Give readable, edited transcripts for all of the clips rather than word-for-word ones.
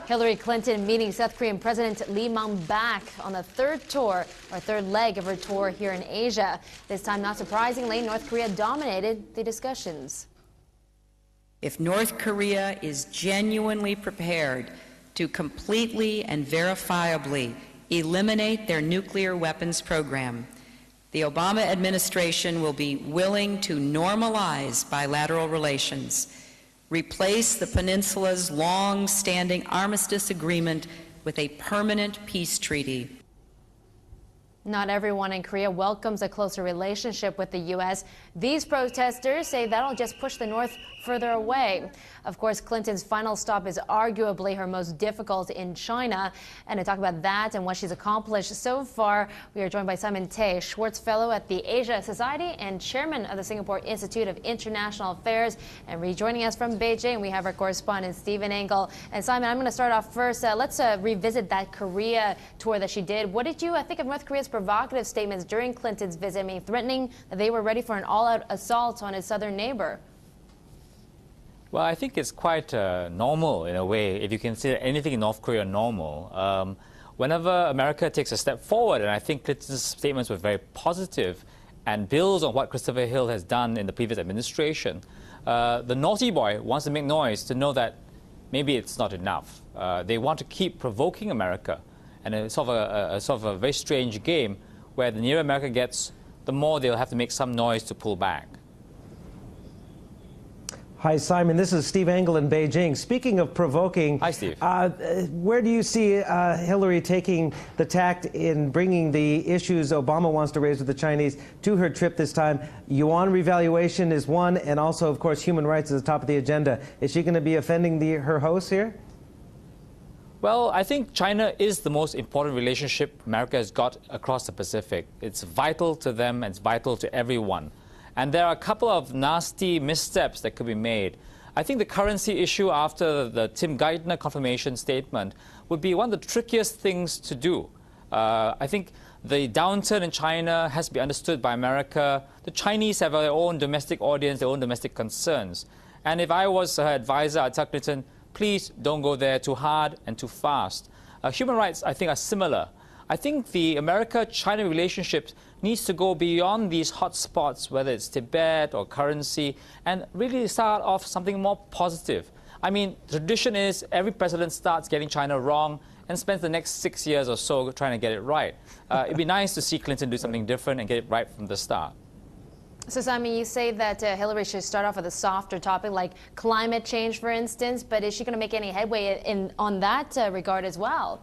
Hillary Clinton meeting South Korean President Lee back on the third leg of her tour here in Asia. This time, not surprisingly, North Korea dominated the discussions. If North Korea is genuinely prepared to completely and verifiably eliminate their nuclear weapons program, the Obama administration will be willing to normalize bilateral relations, replace the peninsula's long-standing armistice agreement with a permanent peace treaty. Not everyone in Korea welcomes a closer relationship with the U.S. These protesters say that'll just push the North further away. Of course, Clinton's final stop is arguably her most difficult in China. And to talk about that and what she's accomplished so far, we are joined by Simon Tay, Schwartz Fellow at the Asia Society and Chairman of the Singapore Institute of International Affairs. And rejoining us from Beijing, we have our correspondent Stephen Engel. And Simon, I'm going to start off first. Let's revisit that Korea tour that she did. What did you think of North Korea's provocative statements during Clinton's visit, threatening that they were ready for an all-out assault on its southern neighbor? Well, I think it's quite normal in a way, if you consider anything in North Korea normal. Whenever America takes a step forward, and I think Clinton's statements were very positive and builds on what Christopher Hill has done in the previous administration, the naughty boy wants to make noise to know that maybe it's not enough. They want to keep provoking America, and it's sort of a very strange game where the nearer America gets, the more they'll have to make some noise to pull back. Hi, Simon. This is Steve Engel in Beijing. Speaking of provoking, hi, Steve. Where do you see Hillary taking the tact in bringing the issues Obama wants to raise with the Chinese to her trip this time? Yuan revaluation is one, and also, of course, human rights is at the top of the agenda. Is she going to be offending her hosts here? Well, I think China is the most important relationship America has got across the Pacific. It's vital to them, and it's vital to everyone. And there are a couple of nasty missteps that could be made. I think the currency issue after the Tim Geithner confirmation statement would be one of the trickiest things to do. I think the downturn in China has to be understood by America. The Chinese have their own domestic audience, their own domestic concerns. And if I was her advisor, I'd tell Clinton, please don't go there too hard and too fast. Human rights, I think, are similar. I think the America-China relationship needs to go beyond these hot spots, whether it's Tibet or currency, and really start off something more positive. I mean, tradition is every president starts getting China wrong and spends the next 6 years or so trying to get it right. It'd be nice to see Clinton do something different and get it right from the start. So, Simon, you say that Hillary should start off with a softer topic like climate change, for instance, but is she going to make any headway on that regard as well?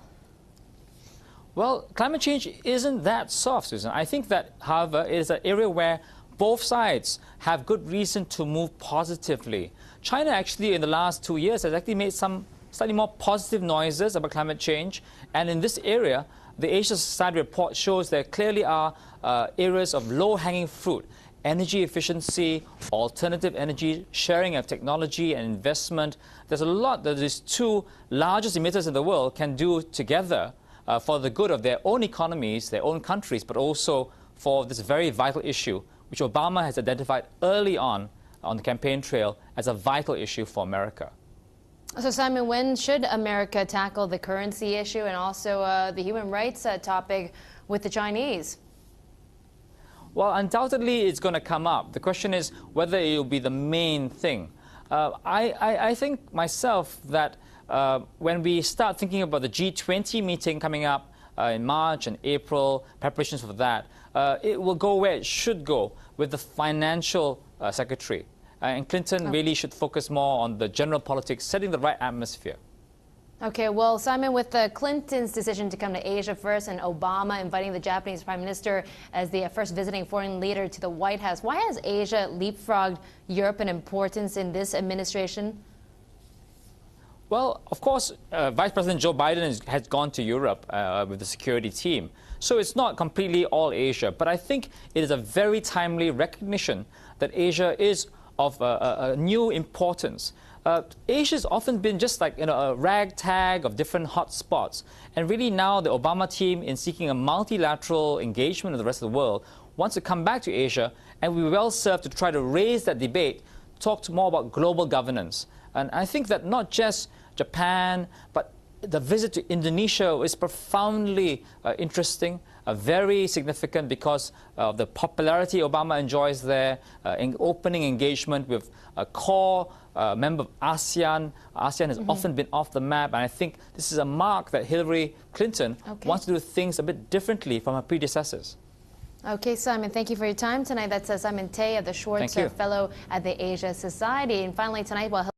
Well, climate change isn't that soft, Susan. I think that, however, it is an area where both sides have good reason to move positively. China actually, in the last 2 years, has actually made some slightly more positive noises about climate change. And in this area, the Asia Society report shows there clearly are areas of low-hanging fruit. Energy efficiency, alternative energy, sharing of technology and investment. There's a lot that these two largest emitters in the world can do together for the good of their own economies, their own countries, but also for this very vital issue, which Obama has identified early on the campaign trail as a vital issue for America. So, Simon, when should America tackle the currency issue and also the human rights topic with the Chinese? Well, undoubtedly, it's going to come up. The question is whether it will be the main thing. I think myself that when we start thinking about the G20 meeting coming up in March and April, preparations for that, it will go where it should go with the financial secretary. And Clinton really should focus more on the general politics, setting the right atmosphere. Okay, well, Simon, with Clinton's decision to come to Asia first and Obama inviting the Japanese Prime Minister as the first visiting foreign leader to the White House, why has Asia leapfrogged Europe in importance in this administration? Well, of course, Vice President Joe Biden has gone to Europe with the security team. So it's not completely all Asia. But I think it is a very timely recognition that Asia is of a new importance. Asia's often been just like a ragtag of different hot spots. And really now the Obama team, in seeking a multilateral engagement with the rest of the world, wants to come back to Asia, and we're well served to try to raise that debate, talk more about global governance. And I think that not just Japan, but the visit to Indonesia is profoundly interesting, very significant because of the popularity Obama enjoys there, in opening engagement with a core member of ASEAN. ASEAN has often been off the map, and I think this is a mark that Hillary Clinton wants to do things a bit differently from her predecessors. Okay, Simon, thank you for your time tonight. That's Simon Tay, the Schwartz Fellow at the Asia Society. And finally tonight, well,